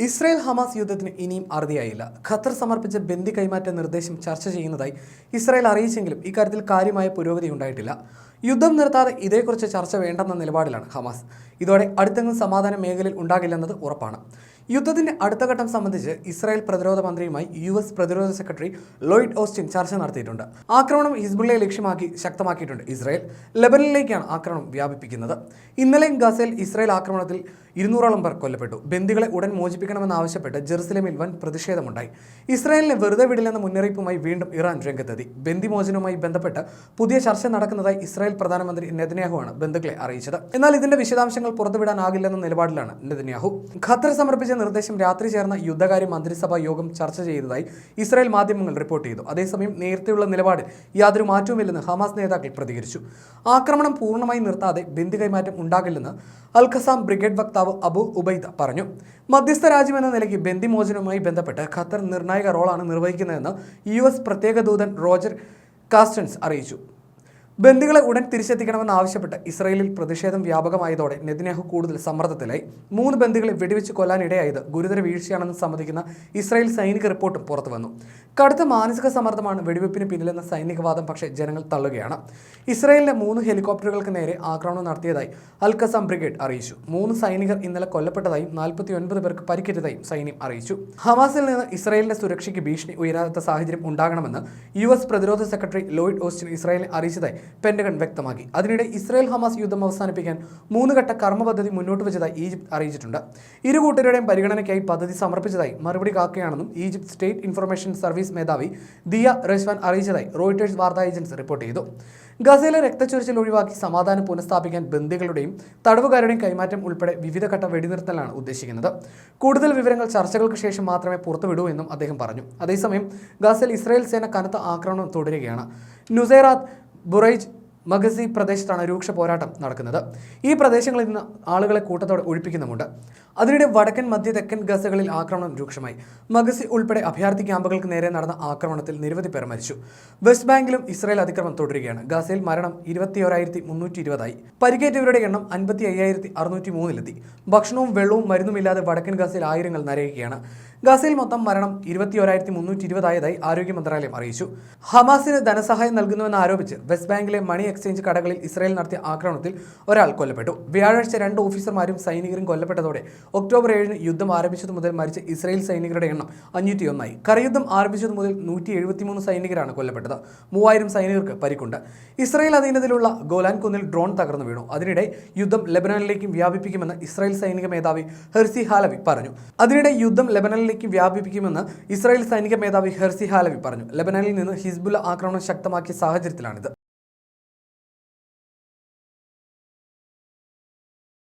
Israel Hamas യുദ്ധത്തിന് ഇനിയും അറുതിയായില്ല. Qatar സമർപ്പിച്ച ബന്ദി കൈമാറ്റ നിർദ്ദേശം ചർച്ച ചെയ്യുന്നതായി ഇസ്രായേൽ അറിയിച്ചെങ്കിലും ഇക്കാര്യത്തിൽ കാര്യമായ പുരോഗതി ഉണ്ടായിട്ടില്ല. യുദ്ധം നിർത്താതെ ഇതേക്കുറിച്ച് ചർച്ച വേണ്ടെന്ന നിലപാടിലാണ് ഹമാസ്. ഇതോടെ അടുത്തെങ്ങും സമാധാന മേഖലയിൽ ഉണ്ടാകില്ലെന്നത് ഉറപ്പാണ്. യുദ്ധത്തിന്റെ അടുത്ത ഘട്ടം സംബന്ധിച്ച് ഇസ്രായേൽ പ്രതിരോധ മന്ത്രിയുമായി US പ്രതിരോധ സെക്രട്ടറി ലോയിഡ് ഓസ്റ്റിൻ ചർച്ച നടത്തിയിട്ടുണ്ട്. ആക്രമണം ഹിസ്ബുള്ളയെ ലക്ഷ്യമാക്കി ശക്തമാക്കിയിട്ടുണ്ട് ഇസ്രായേൽ. ലെബനനിലേക്കാണ് ആക്രമണം വ്യാപിപ്പിക്കുന്നത്. ഇന്നലെയും ഗസയിൽ ഇസ്രായേൽ ആക്രമണത്തിൽ 200ഓളം പേർ കൊല്ലപ്പെട്ടു. ബന്ദികളെ ഉടൻ മോചിപ്പിക്കണമെന്നാവശ്യപ്പെട്ട് ജെറുസലേമിൽ വൻ പ്രതിഷേധമുണ്ടായി. ഇസ്രായേലിനെ വെറുതെ വിടില്ലെന്ന മുന്നറിയിപ്പുമായി വീണ്ടും ഇറാൻ രംഗത്തെത്തി. ബന്ദി മോചനവുമായി ബന്ധപ്പെട്ട് പുതിയ ചർച്ച നടക്കുന്നതായി ഇസ്രായേൽ പ്രധാനമന്ത്രി നെതന്യാഹുവാണ് ബന്ധുക്കളെ അറിയിച്ചത്. എന്നാൽ ഇതിന്റെ വിശദാംശങ്ങൾ പുറത്തുവിടാനാകില്ലെന്ന നിലപാടിലാണ് നെതന്യാഹു. ഖത്തർ സമർപ്പിച്ച നിർദ്ദേശം രാത്രി ചേർന്ന യുദ്ധകാര്യ മന്ത്രിസഭാ യോഗം ചർച്ച ചെയ്തതായി ഇസ്രായേൽ മാധ്യമങ്ങൾ റിപ്പോർട്ട് ചെയ്തു. അതേസമയം നേരത്തെയുള്ള നിലപാടിൽ യാതൊരു മാറ്റവുമില്ലെന്ന് ഹമാസ് നേതാക്കൾ പ്രതികരിച്ചു. ആക്രമണം പൂർണ്ണമായി നിർത്താതെ ബന്ദി കൈമാറ്റം ഉണ്ടാകില്ലെന്ന് അൽ-ഖസാം ബ്രിഗേഡ് വക്താവ് അബു ഉബൈദ പറഞ്ഞു. മധ്യസ്ഥ രാജ്യമെന്ന നിലയ്ക്ക് ബന്ദി മോചനവുമായി ബന്ധപ്പെട്ട് ഖത്തർ നിർണായക റോളാണ് നിർവഹിക്കുന്നതെന്ന് US പ്രത്യേക ദൂതൻ റോജർ കാസ്റ്റൻസ് അറിയിച്ചു. ബന്ദികളെ ഉടൻ തിരിച്ചെത്തിക്കണമെന്നാവശ്യപ്പെട്ട് ഇസ്രായേലിൽ പ്രതിഷേധം വ്യാപകമായതോടെ നെതന്യാഹു കൂടുതൽ സമ്മർദ്ദത്തിലായി. 3 ബന്ദികളെ വെടിവെച്ച് കൊല്ലാനിടയായത് ഗുരുതര വീഴ്ചയാണെന്ന് സമ്മതിക്കുന്ന ഇസ്രായേൽ സൈനിക റിപ്പോർട്ടും പുറത്തു വന്നു. കടുത്ത മാനസിക സമ്മർദ്ദമാണ് വെടിവെപ്പിന് പിന്നിലെന്ന സൈനികവാദം പക്ഷേ ജനങ്ങൾ തള്ളുകയാണ്. ഇസ്രായേലിലെ 3 ഹെലികോപ്റ്ററുകൾക്ക് നേരെ ആക്രമണം നടത്തിയതായി അൽ-ഖസാം ബ്രിഗേഡ് അറിയിച്ചു. 3 സൈനികർ ഇന്നലെ കൊല്ലപ്പെട്ടതായും 49 പേർക്ക് പരിക്കേറ്റതായും സൈന്യം അറിയിച്ചു. ഹമാസിൽ നിന്ന് ഇസ്രായേലിന്റെ സുരക്ഷയ്ക്ക് ഭീഷണി ഉയരാത്ത സാഹചര്യം ഉണ്ടാകണമെന്ന് US പ്രതിരോധ സെക്രട്ടറി ലോയിഡ് ഓസ്റ്റിൻ ഇസ്രായേലിനെ അറിയിച്ചതായി പെന്റഗൺ വ്യക്തമാക്കി. അതിനിടെ ഇസ്രായേൽ ഹമാസ് യുദ്ധം അവസാനിപ്പിക്കാൻ 3 ഘട്ട കർമ്മ പദ്ധതി മുന്നോട്ട് വെച്ചതായി ഈജിപ്ത് അറിയിച്ചിട്ടുണ്ട്. ഇരു കൂട്ടരുടെയും പരിഗണനയ്ക്കായി പദ്ധതി സമർപ്പിച്ചതായി മറുപടി കാക്കുകയാണെന്നും ഈജിപ്ത് സ്റ്റേറ്റ് ഇൻഫർമേഷൻ സർവീസ് മേധാവി ദിയ റെസ്വാൻ അറിയിച്ചതായി റോയിട്ടേഴ്സ് വാർത്താ ഏജൻസി റിപ്പോർട്ട് ചെയ്തു. ഗസയിലെ രക്തച്ചൊരിച്ചിൽ ഒഴിവാക്കി സമാധാനം പുനഃസ്ഥാപിക്കാൻ ബന്ദികളുടെയും തടവുകാരുടെയും കൈമാറ്റം ഉൾപ്പെടെ വിവിധ ഘട്ട വെടിനിർത്തലാണ് ഉദ്ദേശിക്കുന്നത്. കൂടുതൽ വിവരങ്ങൾ ചർച്ചകൾക്ക് ശേഷം മാത്രമേ പുറത്തുവിടൂ എന്നും അദ്ദേഹം പറഞ്ഞു. അതേസമയം ഗസയിൽ ഇസ്രായേൽ സേന കനത്ത ആക്രമണം തുടരുകയാണ്. നുസൈറാത്ത്, ബുറൈജ്, മഗസി പ്രദേശത്താണ് രൂക്ഷ പോരാട്ടം നടക്കുന്നത്. ഈ പ്രദേശങ്ങളിൽ നിന്ന് ആളുകളെ കൂട്ടത്തോടെ ഒഴിപ്പിക്കുന്നുമുണ്ട്. അതിനിടെ വടക്കൻ മധ്യ തെക്കൻ ഗസകളിൽ ആക്രമണം രൂക്ഷമായി. മഗസി ഉൾപ്പെടെ അഭയാർത്ഥി ക്യാമ്പുകൾക്ക് നേരെ നടന്ന ആക്രമണത്തിൽ നിരവധി പേർ മരിച്ചു. വെസ്റ്റ് ബാങ്കിലും ഇസ്രായേൽ അതിക്രമം തുടരുകയാണ്. ഗസയിൽ മരണം 21,320ആയി. പരിക്കേറ്റവരുടെ എണ്ണം 55,603-ലെത്തി. ഭക്ഷണവും വെള്ളവും മരുന്നുമില്ലാതെ വടക്കൻ ഗസയിൽ ആയിരങ്ങൾ നരയുകയാണ്. ഗസയിൽ മൊത്തം മരണം 21,320ആയതായി ആരോഗ്യ മന്ത്രാലയം അറിയിച്ചു. ഹമാസിന് ധനസഹായം നൽകുന്നുവെന്ന് ആരോപിച്ച് വെസ്റ്റ് ബാങ്കിലെ മണി എക്സ്ചേഞ്ച് കടകളിൽ ഇസ്രായേൽ നടത്തിയ ആക്രമണത്തിൽ ഒരാൾ കൊല്ലപ്പെട്ടു. വ്യാഴാഴ്ച 2 ഓഫീസർമാരും സൈനികരും കൊല്ലപ്പെട്ടതോടെ ഒക്ടോബർ 7 യുദ്ധം ആരംഭിച്ചതു മുതൽ മരിച്ച ഇസ്രായേൽ സൈനികരുടെ എണ്ണം 501ആയി. കരയുദ്ധം ആരംഭിച്ചതു മുതൽ 173 സൈനികരാണ് കൊല്ലപ്പെട്ടത്. 3000 സൈനികർക്ക് പരിക്കുണ്ട്. ഇസ്രായേൽ അധീനതയിലുള്ള ഗോലാൻ കുന്നിൽ ഡ്രോൺ തകർന്നു വീണു. അതിനിടെ യുദ്ധം ലെബനനിലേക്കും വ്യാപിപ്പിക്കുമെന്ന് ഇസ്രായേൽ സൈനിക മേധാവി ഹെർസി ഹാലവി പറഞ്ഞു. ഇസ്രായേൽ സൈനിക മേധാവി ഹെർസി ഹാലവി പറഞ്ഞു. ലെബനനിൽ നിന്ന് ഹിസ്ബുള്ള ആക്രമണം ശക്തമാക്കിയ സാഹചര്യത്തിലാണിത്.